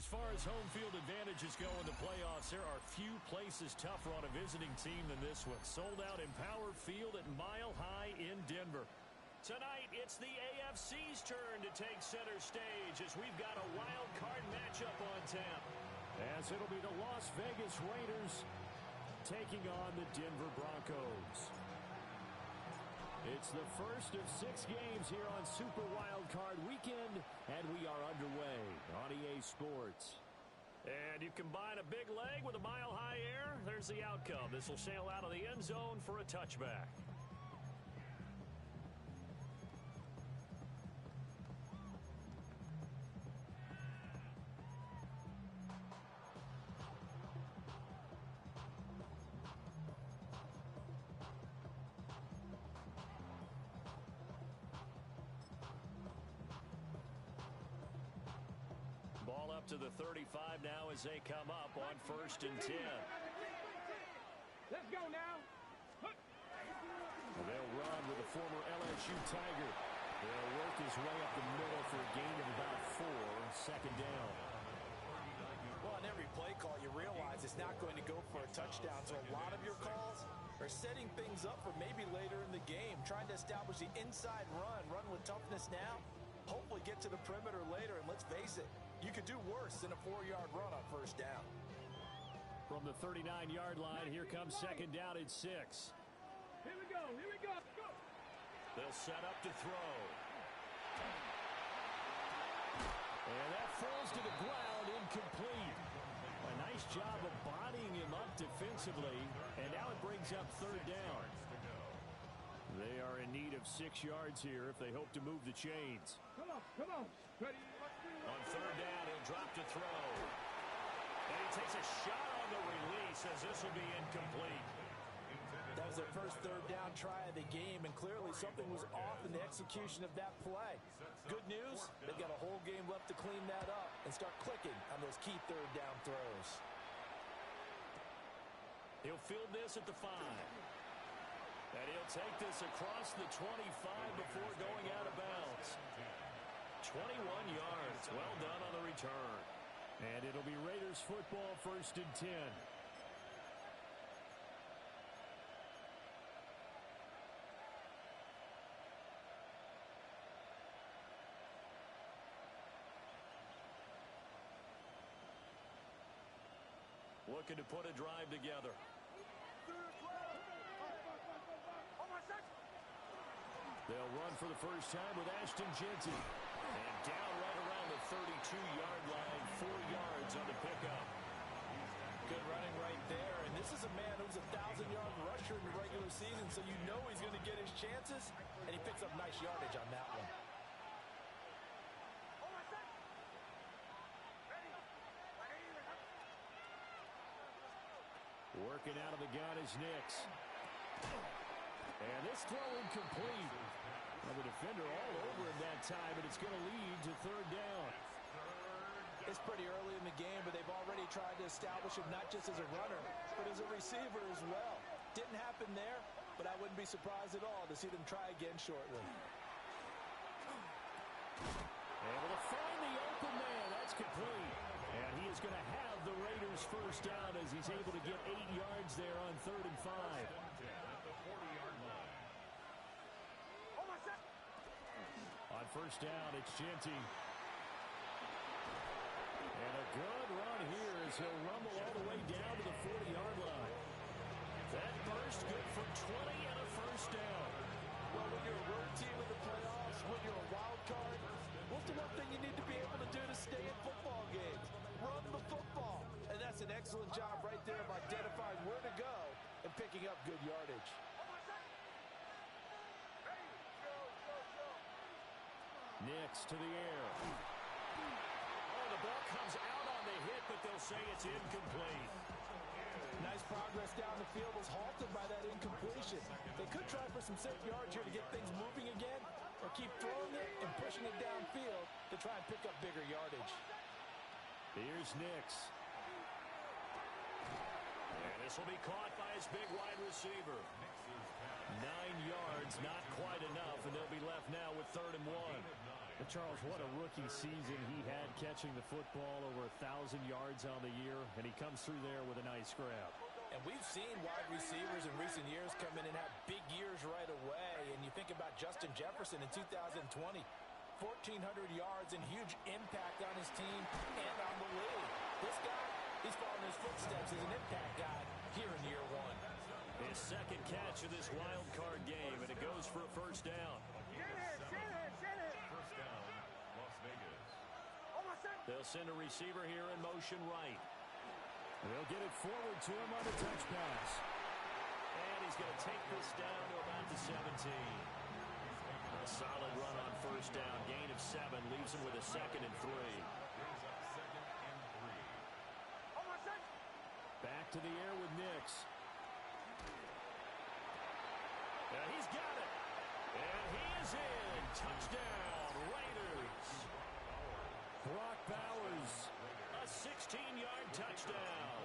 far as home field advantages go in the playoffs, there are few places tougher on a visiting team than this one. Sold out Empower Field at Mile High in Denver. Tonight, it's the AFC's turn to take center stage as we've got a wild card matchup on tap. As it'll be the Las Vegas Raiders taking on the Denver Broncos. It's the first of 6 games here on Super Wild Card Weekend, and we are underway on EA Sports. And you combine a big leg with a mile-high air, there's the outcome. This will sail out of the end zone for a touchback. Ball up to the 35 now as they come up on 1st and 10. Let's go now. Well, they'll run with the former LSU Tiger. They'll work his way up the middle for a gain of about 4, 2nd down. Well, on every play call, you realize it's not going to go for a touchdown. So a lot of your calls are setting things up for maybe later in the game, trying to establish the inside run with toughness now, hopefully get to the perimeter later. And let's face it, you could do worse than a 4-yard run on 1st down. From the 39-yard line, here comes 2nd down and 6. Here we go. Here we go. Go. They'll set up to throw. And that falls to the ground, incomplete. A nice job of bodying him up defensively, and now it brings up 3rd down. They are in need of 6 yards here if they hope to move the chains. Come on. Ready? On 3rd down, he'll drop to throw. And he takes a shot on the release as this will be incomplete. That was their first 3rd down try of the game, and clearly something was off in the execution of that play. Good news, they've got a whole game left to clean that up and start clicking on those key 3rd down throws. He'll field this at the 5. And he'll take this across the 25 before going out of bounds. 21 yards. Well done on the return. And it'll be Raiders football, 1st and 10. Looking to put a drive together. They'll run for the first time with Ashton Jeanty. And down right around the 32-yard line, 4 yards on the pickup. Good running right there. And this is a man who's a 1,000-yard rusher in the regular season, so you know he's going to get his chances. And he picks up nice yardage on that one. Working out of the gun is Nix. And this throw incomplete. Well, the defender all over him that time, and it's going to lead to 3rd down. It's pretty early in the game, but they've already tried to establish him not just as a runner, but as a receiver as well. Didn't happen there, but I wouldn't be surprised at all to see them try again shortly. Able to find the open man. That's complete. And he is going to have the Raiders' first down as he's able to get 8 yards there on 3rd and 5. On 1st down, it's Jeanty. And a good run here as he'll rumble all the way down to the 40-yard line. That burst good for 20 and a first down. Well, when you're a road team in the playoffs, when you're a wild card, what's the one thing you need to be able to do to stay in football games? Run the football. And that's an excellent job right there of identifying where to go and picking up good yardage. Nix to the air. Oh, the ball comes out on the hit, but they'll say it's incomplete. Nice progress down the field was halted by that incompletion. They could try for some safe yards here to get things moving again, or keep throwing it and pushing it downfield to try and pick up bigger yardage. Here's Nix. And this will be caught by his big wide receiver. yards, not quite enough, and they'll be left now with 3rd and 1. But Charles, what a rookie season he had catching the football, over 1,000 yards on the year, and he comes through there with a nice grab. And we've seen wide receivers in recent years come in and have big years right away. And you think about Justin Jefferson in 2020, 1,400 yards and huge impact on his team and on the league. This guy, he's following his footsteps as an impact guy here in year 1. His second catch of this wild card game, and it goes for a first down. They'll send a receiver here in motion right. They'll get it forward to him on the touch pass. And he's going to take this down to about the 17. A solid run on first down. Gain of 7 leaves him with a 2nd and 3. Back to the air with Nix. And he's got it. And he is in. Touchdown, Raiders. Brock Bowers. A 16-yard touchdown.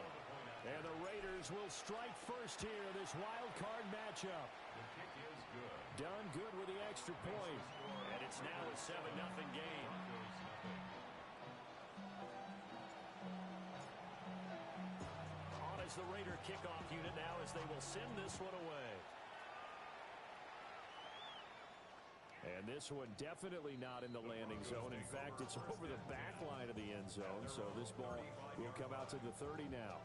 And the Raiders will strike first here, this wild card matchup. Done good with the extra point. And it's now a 7-0 game. On as the Raider kickoff unit now as they will send this one away. And this one definitely not in the landing zone. In fact, it's over the back line of the end zone. So this ball will come out to the 30 now.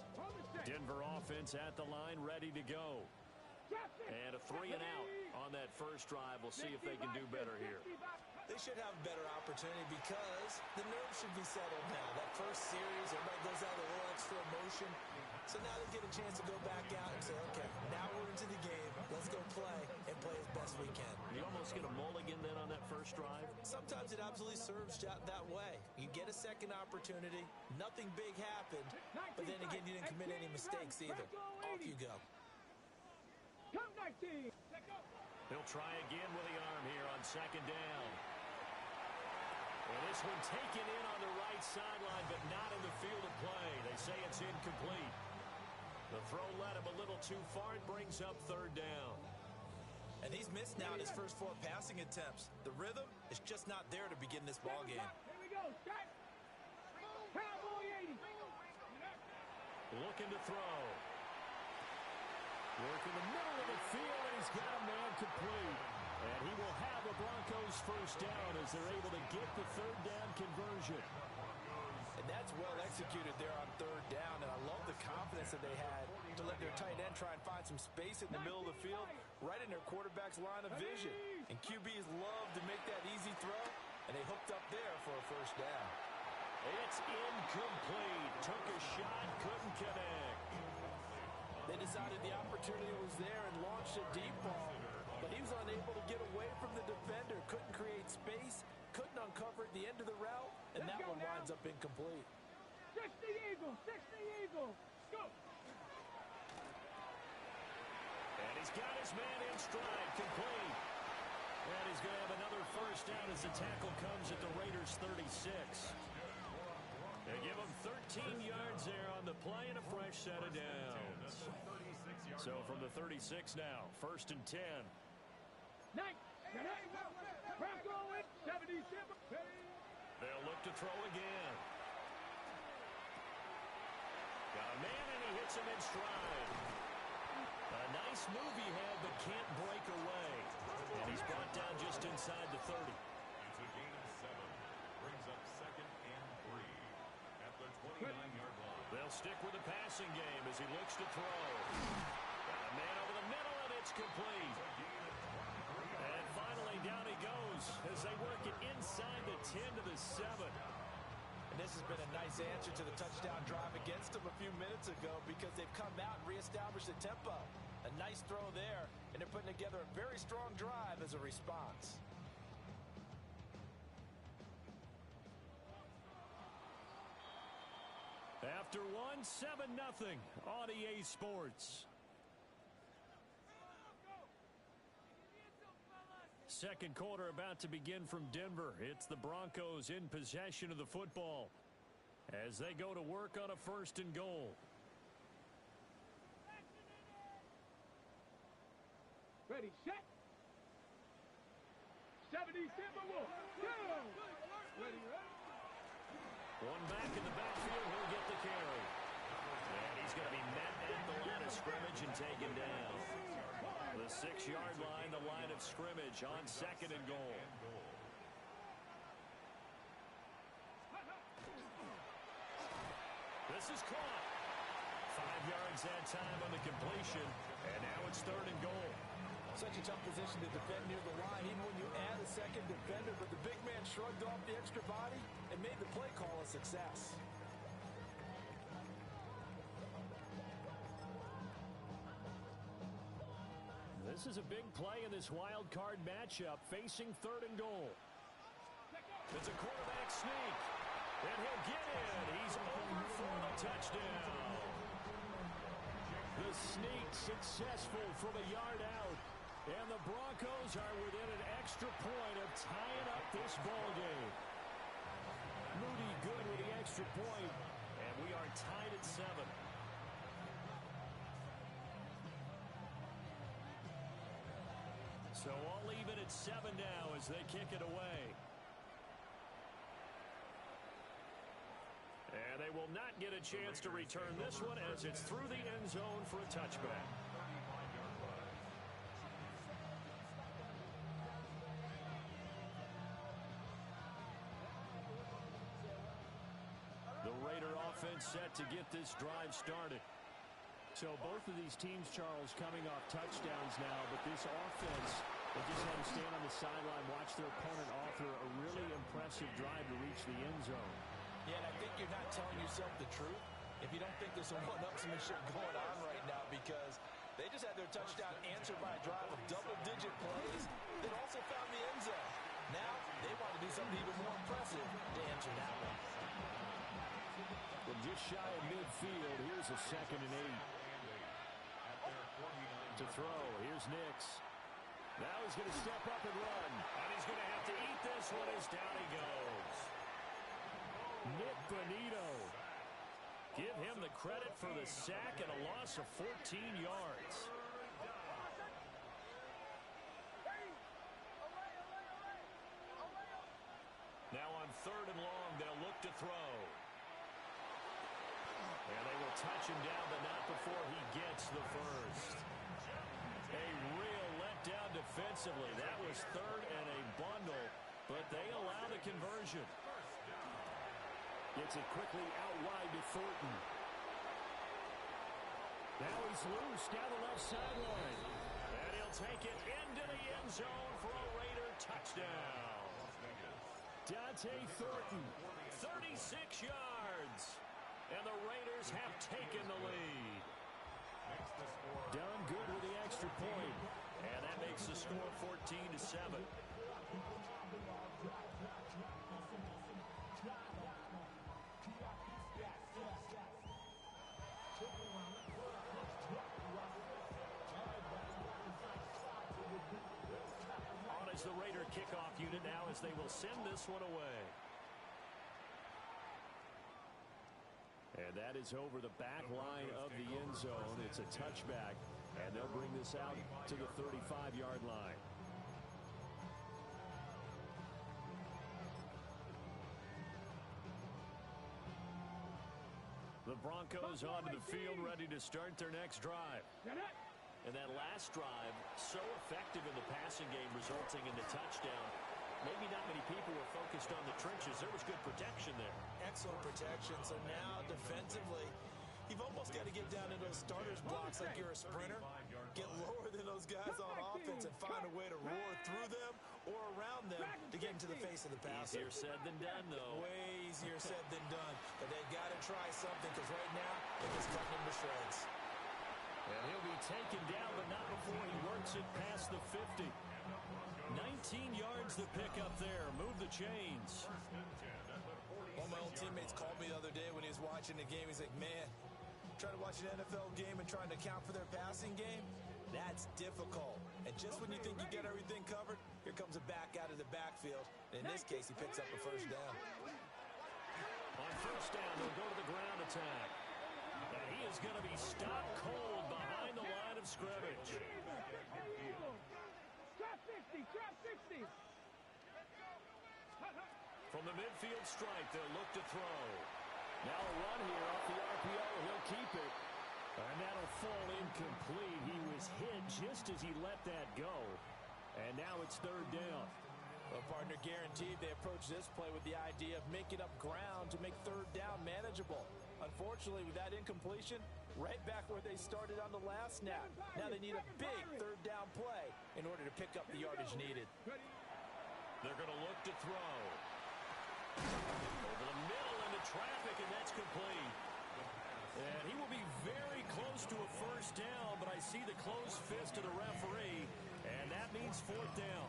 Denver offense at the line, ready to go. And a 3 and out on that first drive. We'll see if they can do better here. They should have a better opportunity because the nerves should be settled now. That first series, everybody goes out with a little extra emotion. So now they get a chance to go back out and say, okay, now we're into the game. Let's go play and play as best we can. You almost get a mulligan then on that first drive? Sometimes it absolutely serves that way. You get a second opportunity. Nothing big happened. But then again, you didn't commit any mistakes either. Off you go. Come 19. He'll try again with the arm here on 2nd down. And this one taken in on the right sideline, but not in the field of play. They say it's incomplete. The throw led him a little too far. It brings up 3rd down. And he's missed now in his first 4 passing attempts. The rhythm is just not there to begin this ball game. Here we go. Cowboy 80. Looking to throw. Work in the middle of the field, and he's got a man complete. And he will have the Broncos first down as they're able to get the 3rd down conversion. And that's well executed there on 3rd down. And I love the confidence that they had to let their tight end try and find some space in the middle of the field, right in their quarterback's line of vision. And QBs love to make that easy throw, and they hooked up there for a first down. It's incomplete. Took a shot, couldn't connect. They decided the opportunity was there and launched a deep ball, but he was unable to get away from the defender. Couldn't create space, couldn't uncover at the end of the route, and that one winds up incomplete. 60 Eagles, 60 Eagles. Go. And he's got his man in stride, complete. And he's going to have another first down as the tackle comes at the Raiders' 36. They give him 13 yards there on the play and a fresh set of downs. So from the 36 now, 1st and 10. Bronco at 77. They'll look to throw again. Got a man and he hits him in stride. A nice move he had, but can't break away. And he's brought down just inside the 30. It's a gain of 7. Brings up 2nd and 3 at the 29-yard line. They'll stick with the passing game as he looks to throw. Got a man over the middle, and it's complete. And finally, down he goes as they work it inside the 10 to the 7. And this has been a nice answer to the touchdown drive against them a few minutes ago because they've come out and reestablished the tempo. A nice throw there, and they're putting together a very strong drive as a response. After one, 7-0 on EA Sports. Second quarter about to begin from Denver. It's the Broncos in possession of the football as they go to work on a 1st and goal. Ready, set. 77 more. Go. Ready, ready. One back in the backfield, he'll get the carry. And he's going to be met at the line of scrimmage and taken down. The 6-yard line, the line of scrimmage on 2nd and goal. This is caught. 5 yards that time on the completion, and now it's 3rd and goal. Such a tough position to defend near the line, even when you add a second defender, but the big man shrugged off the extra body and made the play call a success. This is a big play in this wild card matchup, facing 3rd and goal. It's a quarterback sneak, and he'll get in. He's over for the touchdown. The sneak successful from a yard out. And the Broncos are within an extra point of tying up this ball game. Moody good with the extra point, and we are tied at 7. So all even at 7 now as they kick it away. And they will not get a chance to return this one as it's through the end zone for a touchback. The Raider offense set to get this drive started. So both of these teams, Charles, coming off touchdowns now, but this offense, they just had to stand on the sideline, watch their opponent offer a really impressive drive to reach the end zone. Yeah, and I think you're not telling yourself the truth if you don't think there's some one-upsmanship going on right now, because they just had their touchdown answered by a drive of double-digit plays that also found the end zone. Now they want to do something even more impressive to answer that one. From just shy of midfield, here's a 2nd and 8. To throw, here's Nix. Now he's going to step up and run. And he's going to have to eat this one as down he goes. Nick Bonito. Give him the credit for the sack and a loss of 14 yards. Now on 3rd and long, they'll look to throw. And they will touch him down, but not before he gets the first. A real letdown defensively. That was 3rd and a bundle, but they allow the conversion. Gets it quickly out wide to Thornton. Now he's loose down the left sideline. And he'll take it into the end zone for a Raider touchdown. Dante Thornton, 36 yards. And the Raiders have taken the lead. Done good with the extra point. And that makes the score 14-7. On is the Raider kickoff unit now as they will send this one away. And that is over the back line of the end zone. It's a touchback, and they'll bring this out to the 35-yard line. The Broncos onto the field, ready to start their next drive. And that last drive, so effective in the passing game, resulting in the touchdown. Maybe not many people were focused on the trenches. There was good protection there. Excellent protection. So now, defensively, you've almost got to get down to those starters blocks like you're a sprinter. Get lower than those guys on offense and find a way to roar through them or around them to get into the face of the passer. Easier said than done, though. Way easier said than done. But they've got to try something, because right now, they're just cutting him to shreds. And he'll be taken down, but not before he works it past the 50. 19 yards to pick up there. Move the chains. One of my old teammates called me the other day when he was watching the game. He's like, man, trying to watch an NFL game and trying to account for their passing game, that's difficult. And just when you think you get everything covered, here comes a back out of the backfield. And in this case, he picks up a first down. On first down, they'll go to the ground attack. And he is going to be stopped cold behind the line of line of scrimmage. Eagle. Trap 60. Trap 60. From the midfield stripe, they'll look to throw. Now a run here off the RPO. He'll keep it. And that'll fall incomplete. He was hit just as he let that go. And now it's third down. Well, partner, guaranteed they approach this play with the idea of making up ground to make third down manageable. Unfortunately, with that incompletion, right back where they started on the last snap. Now they need a big third down play in order to pick up the yardage needed. They're going to look to throw. Over the middle into traffic, and that's complete. And he will be very close to a first down, but I see the closed fist of the referee, and that means fourth down.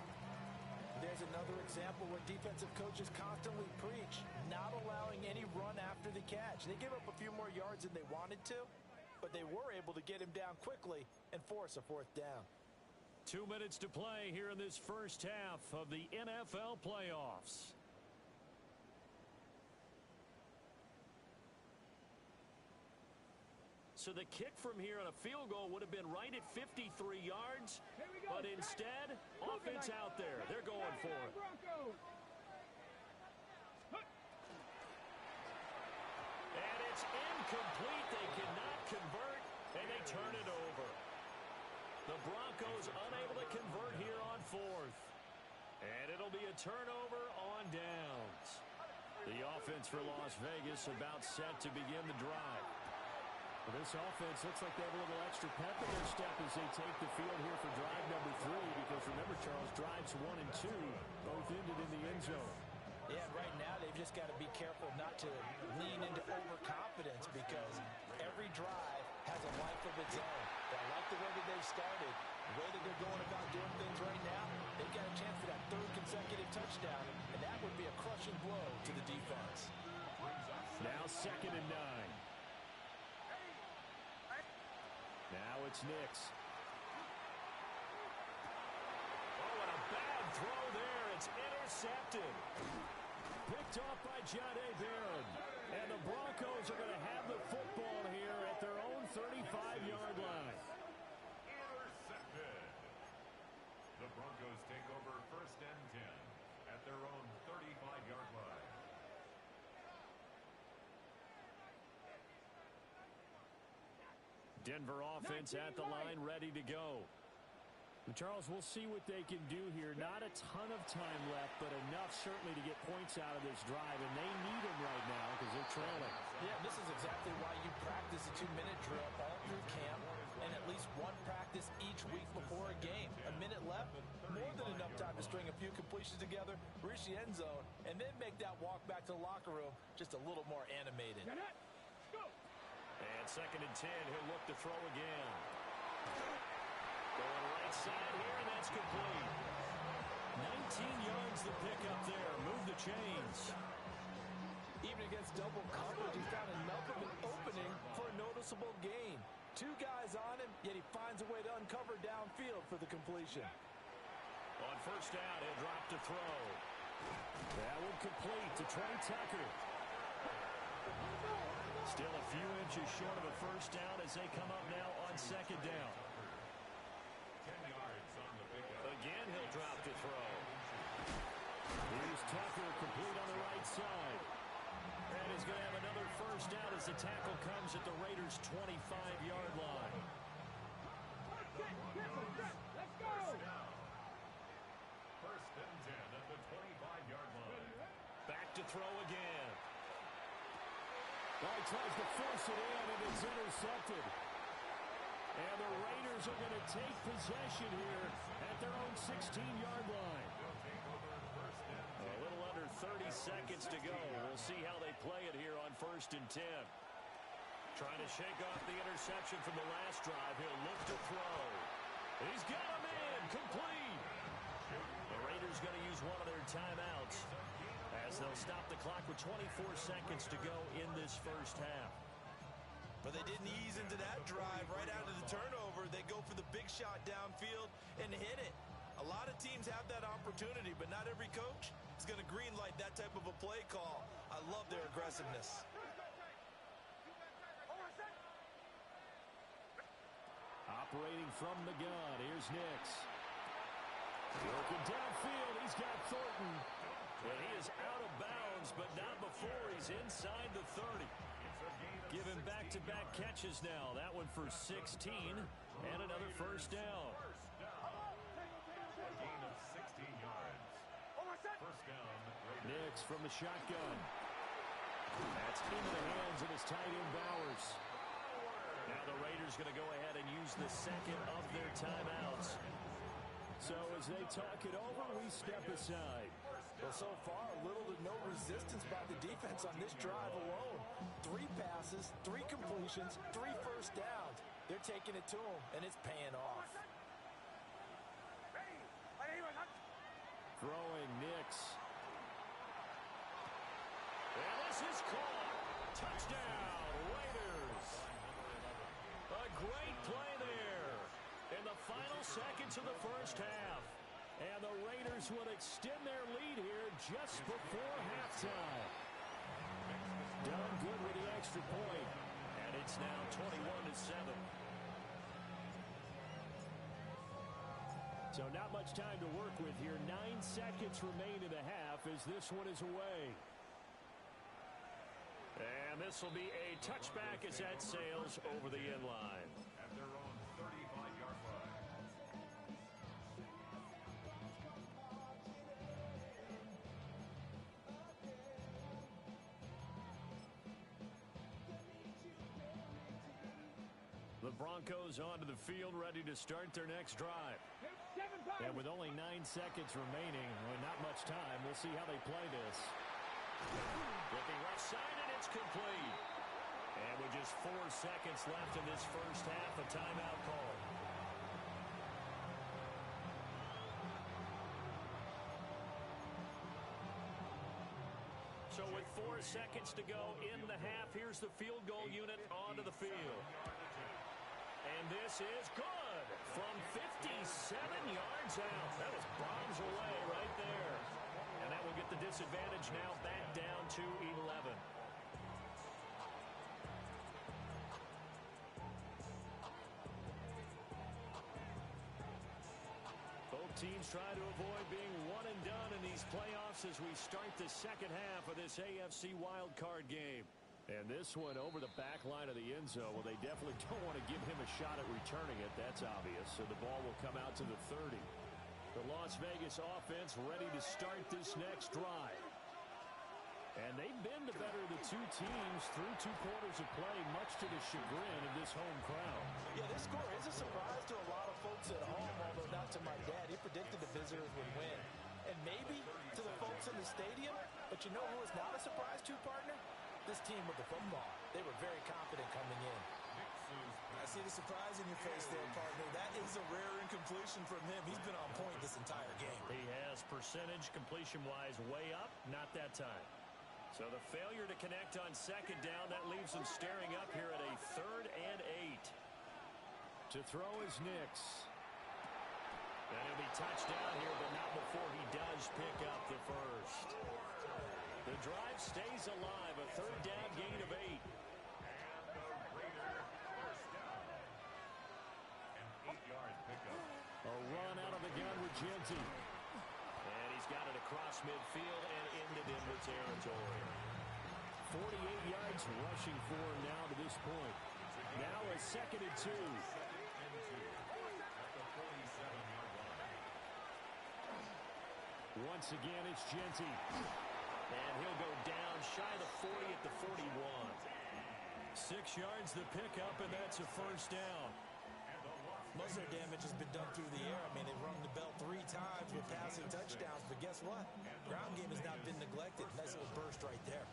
There's another example where defensive coaches constantly preach, not allowing any run after the catch. They gave up a few more yards than they wanted to, but they were able to get him down quickly and force a fourth down. 2 minutes to play here in this first half of the NFL playoffs. So the kick from here on a field goal would have been right at 53 yards, but instead, offense out there. They're going for it. And it's incomplete. They cannot convert, and they turn it over. The Broncos unable to convert here on fourth. And it'll be a turnover on downs. The offense for Las Vegas about set to begin the drive. Well, this offense looks like they have a little extra pep in their step as they take the field here for drive number 3, because remember, Charles, drives 1 and 2 both ended in the end zone. Yeah, right now they've just got to be careful not to lean into overconfidence, because every drive has a life of its own. I like the way that they've started, the way that they're going about doing things right now. They've got a chance for that third consecutive touchdown, and that would be a crushing blow to the defense. Now 2nd and 9. Now it's Nix. Oh, and a bad throw there. It's intercepted. Picked off by Jahdae Barron. And the Broncos are going to have the football here at their own 35-yard line. Intercepted. The Broncos take over 1st and 10 at their own 35-yard line. Denver offense at the line, ready to go. Charles, we'll see what they can do here. Not a ton of time left, but enough certainly to get points out of this drive, and they need them right now because they're trailing. Yeah, this is exactly why you practice a 2-minute drill all through camp, and at least one practice each week before a game. A minute left, more than enough time to string a few completions together, reach the end zone, and then make that walk back to the locker room just a little more animated. And 2nd and 10, he'll look to throw again. Going right side here, and that's complete. 19 yards the pickup there. Move the chains. Even against double coverage, he found enough of an opening for a noticeable gain. 2 guys on him, yet he finds a way to uncover downfield for the completion. On 1st down, he'll drop to throw. That will complete to Trey Tucker. Still a few inches short of a first down as they come up now on 2nd down. 10 yards on the pickup. Again, he'll drop to throw. Here's Tucker, complete on the right side. And he's going to have another first down as the tackle comes at the Raiders' 25-yard line. Let's go. 1st and 10 at the 25-yard line. Back to throw again. Well, he tries to force it in, and it's intercepted. And the Raiders are going to take possession here at their own 16-yard line. A little under 30 seconds to go. We'll see how they play it here on 1st and 10. Trying to shake off the interception from the last drive. He'll look to throw. He's got him in. Complete. The Raiders going to use one of their timeouts as they'll stop the clock with 24 seconds to go in this first half. But they didn't ease into that drive right out of the turnover. They go for the big shot downfield and hit it. A lot of teams have that opportunity, but not every coach is going to greenlight that type of a play call. I love their operating from the gun. Here's Nix. Working downfield. He's got Thornton. And he is out of bounds, but not before he's inside the 30. Giving back-to-back catches now. That one for 16 and another first down. A gain of 16 yards. First down. Nix from the shotgun. That's into the hands of his tight end Bowers. Now the Raiders going to go ahead and use the second of their timeouts. So as they talk it over, we step aside. Well, so far, little to no resistance by the defense on this drive alone. 3 passes, 3 completions, 3 first downs. They're taking it to them, and it's paying off. Throwing Nix. And this is caught. Touchdown, Raiders. A great play there in the final seconds of the first half. And the Raiders will extend their lead here just before halftime. Done good with the extra point. And it's now 21-7. So not much time to work with here. 9 seconds remain in the half as this one is away. And this will be a touchback as that sails over the end line. At their own 35-yard line. The Broncos onto the field, ready to start their next drive. And with only 9 seconds remaining, not much time, we'll see how they play this. Looking left side, and it's complete. And with just 4 seconds left in this first half, a timeout call. So with 4 seconds to go in the half, here's the field goal unit onto the field. And this is good from 57 yards out. That was bombs away right there. And that will get the disadvantage now back down to 11. Both teams try to avoid being one and done in these playoffs as we start the second half of this AFC wildcard game. And this one over the back line of the end zone. Well, they definitely don't want to give him a shot at returning it. That's obvious. So the ball will come out to the 30. The Las Vegas offense ready to start this next drive. And they've been the better of the 2 teams through 2 quarters of play, much to the chagrin of this home crowd. Yeah, this score is a surprise to a lot of folks at home, although not to my dad. He predicted the visitors would win. And maybe to the folks in the stadium, but you know who is not a surprise to, partner? This team with the football. They were very confident coming in. I see the surprise in your face there, partner. That is a rare incompletion from him. He's been on point this entire game. He has percentage completion-wise way up, not that time. So the failure to connect on second down, that leaves them staring up here at a 3rd and 8. To throw is Nix. And he'll be touched down here, but not before he does pick up the first. The drive stays alive, a 3rd down gain of 8. And the Raider first down. An 8-yard pickup. A run out of the gun with Genty. And he's got it across midfield and into Denver territory. 48 yards rushing for him now to this point. Now a 2nd and 2. At the 47-yard line. Once again, it's Genty. And he'll go down shy of the 40 at the 41. 6 yards the pickup, and that's a first down. Most of their damage has been done through the air. I mean, they've rung the bell 3 times with passing touchdowns, but guess what? Ground game has not been neglected. Nice little burst right there.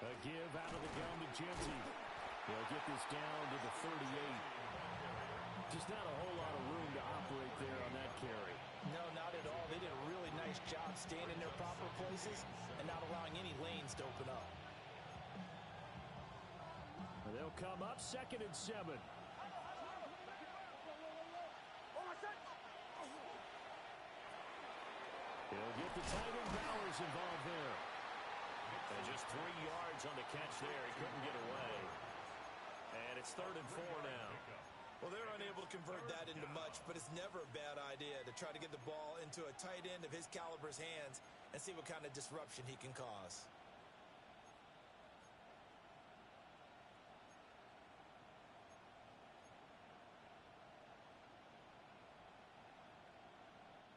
A give out of the gun to Genty. They'll get this down to the 38. Just not a whole lot of room to operate there on that carry. No, not at all. They did a really nice job staying in their proper places and not allowing any lanes to open up. They'll come up 2nd and 7. with the tight end Bowers involved there. And just 3 yards on the catch there. He couldn't get away. And it's 3rd and 4 now. Well, they're unable to convert that into much, but it's never a bad idea to try to get the ball into a tight end of his caliber's hands and see what kind of disruption he can cause.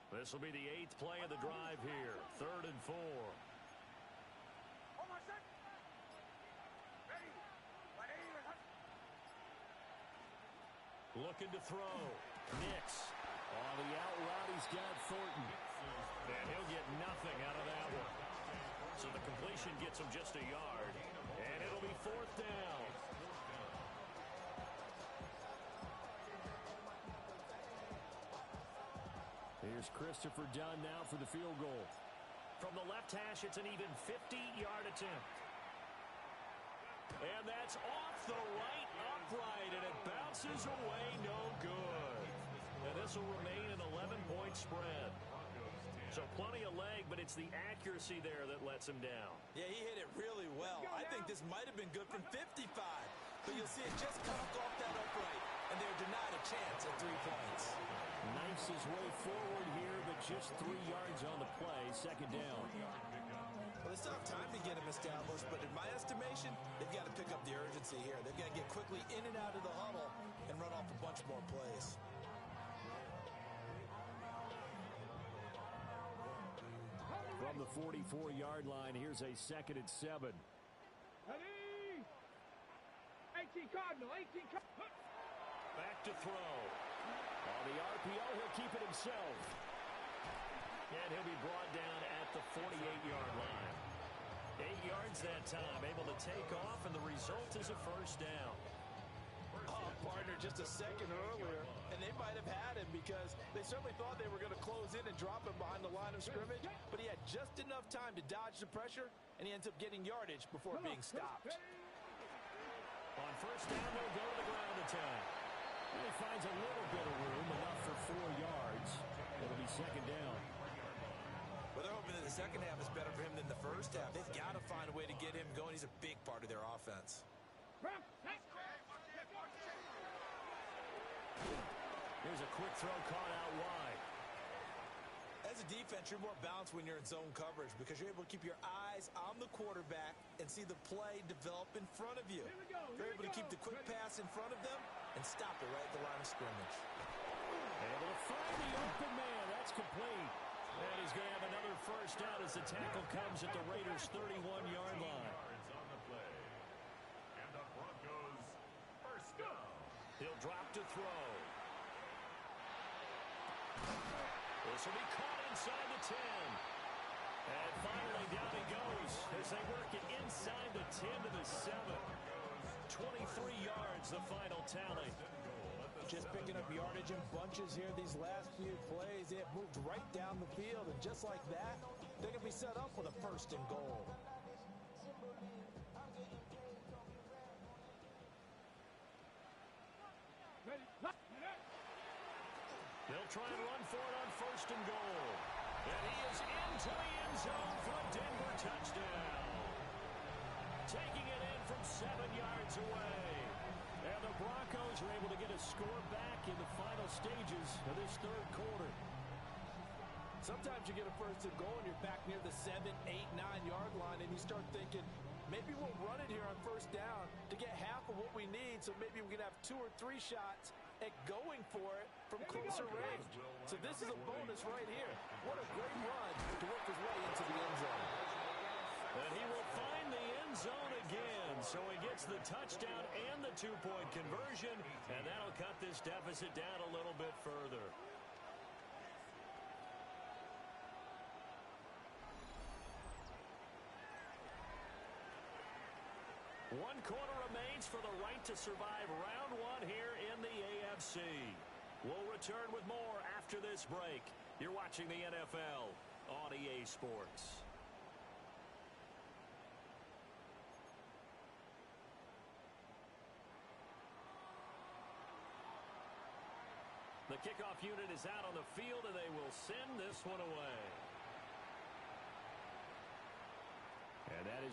This will be the 8th play of the drive here. 3rd and 4. Looking to throw. Nix. On the out route, he's got Thornton. And he'll get nothing out of that one. So the completion gets him just a yard. And it'll be 4th down. Here's Christopher Dunn now for the field goal. From the left hash, it's an even 50-yard attempt. And that's off the right upright, and it bounces away no good. And this will remain an 11-point spread. So plenty of leg, but it's the accuracy there that lets him down. Yeah, he hit it really well. I think this might have been good from 55. But you'll see it just comes off that upright, and they're denied a chance at 3 points. Knifes his way forward here, but just 3 yards on the play. 2nd down. Well, they still have time to get him established, but in my estimation, they've got to pick up the urgency here. They've got to get quickly in and out of the huddle and run off a bunch more plays. From the 44-yard line, here's a 2nd and 7. Ready? 18 Cardinal, 18 Cardinal. Back to throw. On the RPO, he'll keep it himself. And he'll be brought down at the 48-yard line. 8 yards that time, able to take off, and the result is a 1st down. Oh, partner, just a second earlier, and they might have had him because they certainly thought they were going to close in and drop him behind the line of scrimmage, but he had just enough time to dodge the pressure, and he ends up getting yardage before being stopped. On 1st down, they'll go to the ground attack. And he finds a little bit of room, enough for 4 yards. It'll be 2nd down. Well, they're hoping that the second half is better for him than the first half. They've got to find a way to get him going. He's a big part of their offense. Here's a quick throw caught out wide. As a defense, you're more balanced when you're in zone coverage because you're able to keep your eyes on the quarterback and see the play develop in front of you. You're able to keep the quick pass in front of them and stop it right at the line of scrimmage. Able to find the open man. That's complete. And he's going to have another 1st down as the tackle comes at the Raiders' 31-yard line. On the play. And the Broncos 1st down. He'll drop to throw. This will be caught inside the 10. And finally down he goes as they work it inside the 10 to the 7. 23 yards the final tally. Just picking up yardage in bunches here these last few plays. They have moved right down the field, and just like that, they're going to be set up with a 1st and goal. They'll try and run for it on 1st and goal. And he is into the end zone for a Denver touchdown. Taking it in from 7 yards away. And the Broncos are able to get a score back in the final stages of this 3rd quarter. Sometimes you get a 1st and goal and you're back near the 7, 8, 9-yard line, and you start thinking, maybe we'll run it here on 1st down to get half of what we need, so maybe we can have 2 or 3 shots at going for it from closer range. So this is a bonus right here. What a great run to work his way into the end zone. And he will find the end zone again. So he gets the touchdown and the 2-point conversion, and that'll cut this deficit down a little bit further. One quarter remains for the right to survive round 1 here in the AFC. We'll return with more after this break. You're watching the NFL on EA Sports. The kickoff unit is out on the field, and they will send this one away.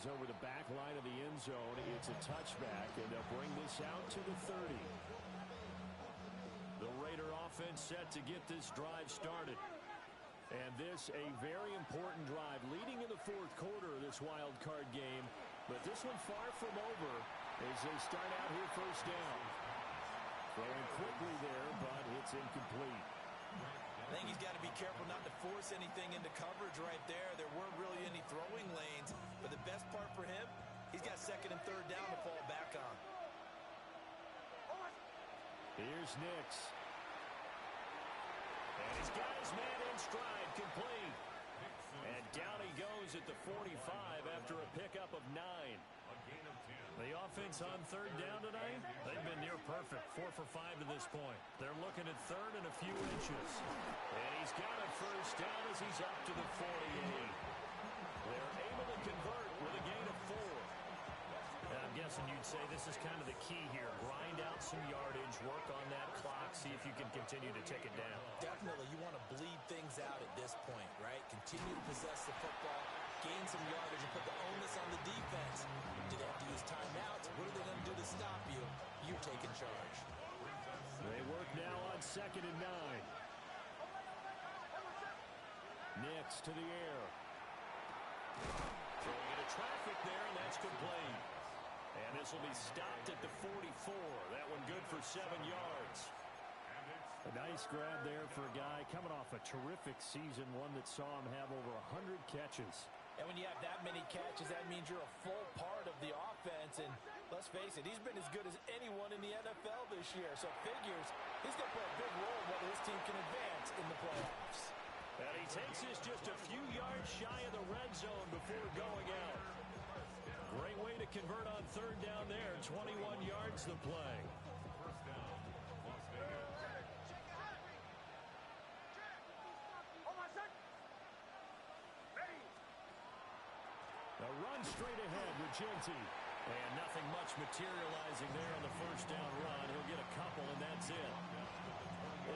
is over the back line of the end zone. It's a touchback, and they'll bring this out to the 30. The Raider offense set to get this drive started. And this a very important drive leading in the fourth quarter of this wild card game. But this one far from over as they start out here first down. Throwing quickly there, but it's incomplete. I think he's got to be careful not to force anything into coverage right there. There weren't really any throwing lanes. But the best part for him, he's got second and third down to fall back on. Here's Nix. And he's got his man in stride, complete. And down he goes at the 45 after a pickup of 9. The offense on third down tonight, they've been near perfect. 4 for 5 to this point. They're looking at third and a few inches. And he's got a first down as he's up to the 48. They're able to convert with a gain of 4. I'm guessing you'd say this is kind of the key here. Grind out some yardage, work on that clock, see if you can continue to tick it down. Definitely, you want to bleed things out at this point, right? Continue to possess the football, gain some yardage, and put the onus on the defense. Do they have to use timeouts? What are they going to do to stop you? You're taking charge. They work now on second and 9. Nix to the air. Throwing into traffic there, and that's complete. And this will be stopped at the 44. That one good for 7 yards. A nice grab there for a guy coming off a terrific season, one that saw him have over 100 catches. And when you have that many catches, that means you're a full part of the offense. And let's face it, he's been as good as anyone in the NFL this year. So figures he's going to play a big role whether his team can advance in the playoffs. And he takes us just a few yards shy of the red zone before going out. Great way to convert on third down there. 21 yards to play. A run straight ahead with Genty. And nothing much materializing there on the first down run. He'll get a couple, and that's it.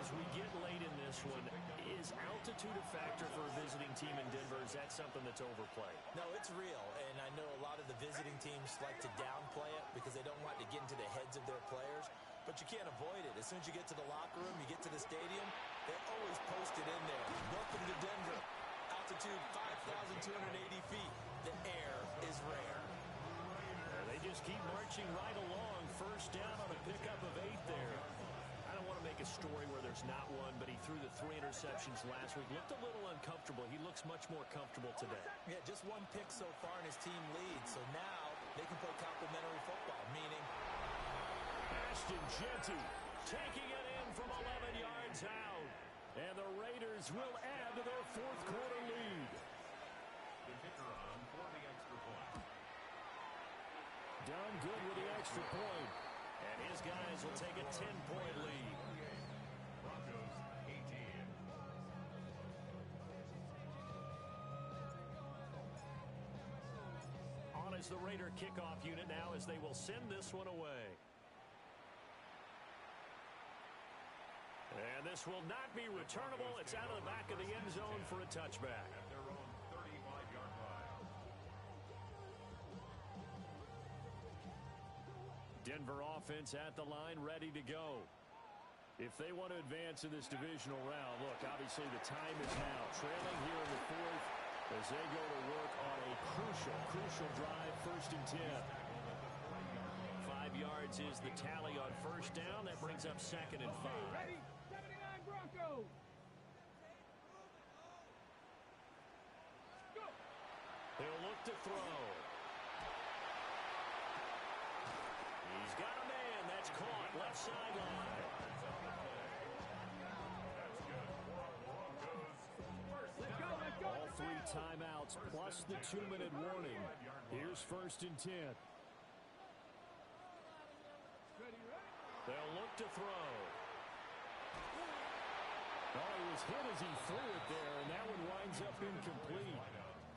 As we get late in this one, is altitude a factor for a visiting team in Denver? Is that something that's overplayed? No, it's real, and I know a lot of the visiting teams like to downplay it because they don't want to get into the heads of their players, but you can't avoid it. As soon as you get to the locker room, you get to the stadium, they always post it in there. Welcome to Denver. Altitude 5,280 feet. The air is rare. They just keep marching right along. First down on a pickup of 8 there. I don't want to make a story where there's not one, but he threw the 3 interceptions last week. Looked a little uncomfortable. He looks much more comfortable today. Yeah, just 1 pick so far and his team leads. So now they can play complimentary football, meaning Ashton Genty taking it in from 11 yards out. And the Raiders will add to their fourth quarter lead. The kicker on for the extra point. Done good with the extra point. And his guys will take a 10-point lead. Broncos 18. On is the Raider kickoff unit now as they will send this one away. And this will not be returnable. It's out of the back of the end zone for a touchback. At their own 35-yard line. Denver offense at the line, ready to go. If they want to advance in this divisional round, look, obviously the time is now. Trailing here in the fourth as they go to work on a crucial drive, first and 10. 5 yards is the tally on first down. That brings up second and 5. Ready? 79 Broncos. Go. He'll look to throw. He's got a man. That's caught. Left sideline. Let's go. All 3 timeouts plus the 2-minute warning. Here's first and 10. Ready, ready? They'll look to throw. Oh, he was hit as he threw it there, and that one winds up incomplete.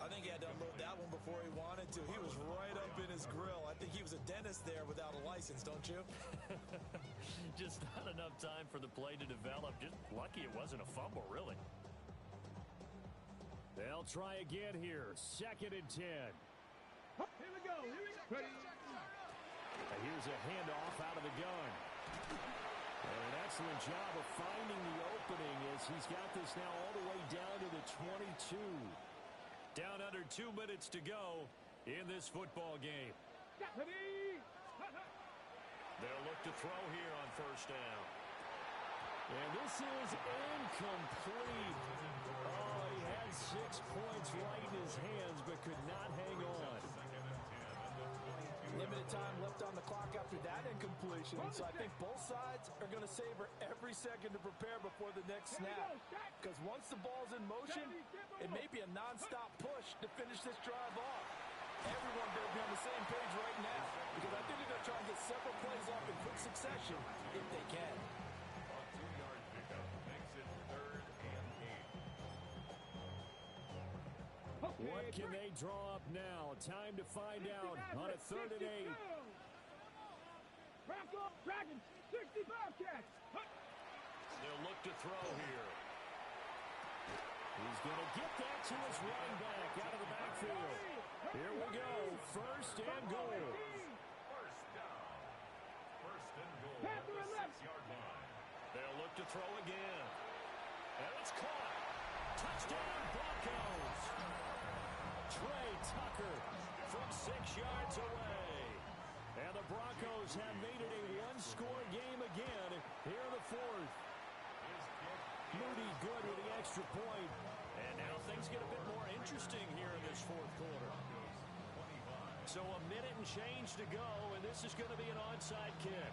I think he had to unload that one before he wanted to. He was right up in his grill. I think he was a dentist there without a license, don't you? Just not enough time for the play to develop. Just lucky it wasn't a fumble, really. They'll try again here. Second and 10. Here we go. Ready. Here's a handoff out of the gun. And an excellent job of finding the opening as he's got this now all the way down to the 22. Down under 2 minutes to go in this football game. Ready. They'll look to throw here on first down. And this is incomplete. Oh, he had 6 points right in his hands but could not hang on. Limited time left on the clock after that incompletion, so I think both sides are going to savor every second to prepare before the next snap. Because once the ball's in motion, it may be a non-stop push to finish this drive off. Everyone better be on the same page right now, because I think they're going to try and get several plays off in quick succession if they can. A 2-yard pickup makes it 3rd and 8. What can they draw up now? Time to find out on a 3rd and 8. Bronco Dragons, 60 Bobcats. They'll look to throw here. He's going to get that to his running back out of the backfield. Here we go, 1st and goal. First down. First and goal at the 6-yard line. They'll look to throw again. And it's caught. Touchdown, Broncos. Trey Tucker from 6 yards away. And the Broncos have made it a one-score game again here in the 4th. Moody good with the extra point. And now things get a bit more interesting here in this 4th quarter. So a minute and change to go, and this is going to be an onside kick.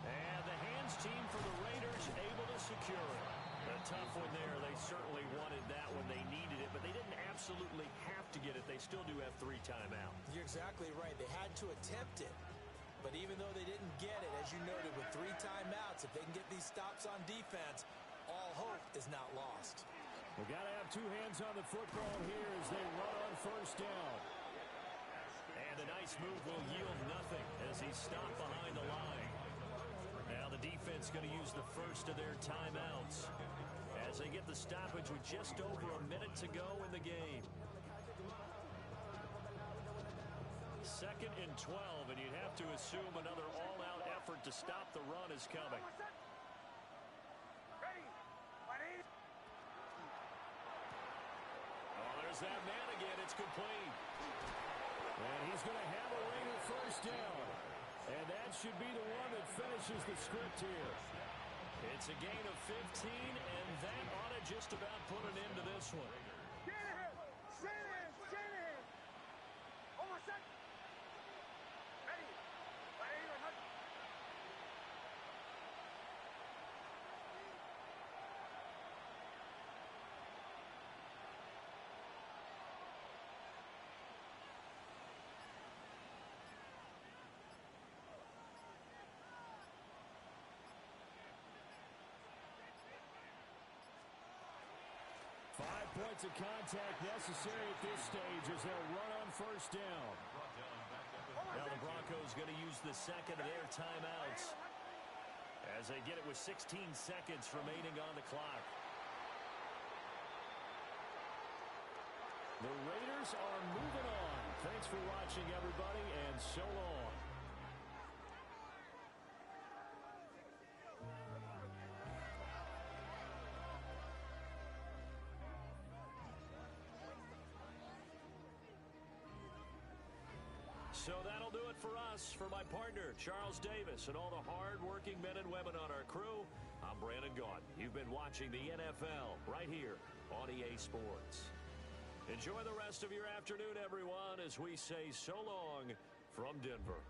And the hands team for the Raiders able to secure it. A tough one there. They certainly wanted that when they needed it, but they didn't absolutely have to get it. They still do have 3 timeouts. You're exactly right. They had to attempt it. But even though they didn't get it, as you noted, with 3 timeouts, if they can get these stops on defense, all hope is not lost. We got to have 2 hands on the football here as they run on first down. And a nice move will yield nothing as he's stopped behind the line. Now the defense going to use the first of their timeouts as they get the stoppage with just over a minute to go in the game. 2nd and 12, and you'd have to assume another all-out effort to stop the run is coming. Oh, there's that man again. It's complete. And he's going to have a Raider first down. And that should be the one that finishes the script here. It's a gain of 15, and that ought to just about put an end to this one. Shanahan. Almost set. Ready. 5 points of contact necessary at this stage as they'll run on first down. Now the Broncos going to use the 2nd of their timeouts as they get it with 16 seconds remaining on the clock. The Raiders are moving on. Thanks for watching, everybody, and so long. So that'll do it for us. For my partner, Charles Davis, and all the hard-working men and women on our crew, I'm Brandon Gaudin. You've been watching the NFL right here on EA Sports. Enjoy the rest of your afternoon, everyone, as we say so long from Denver.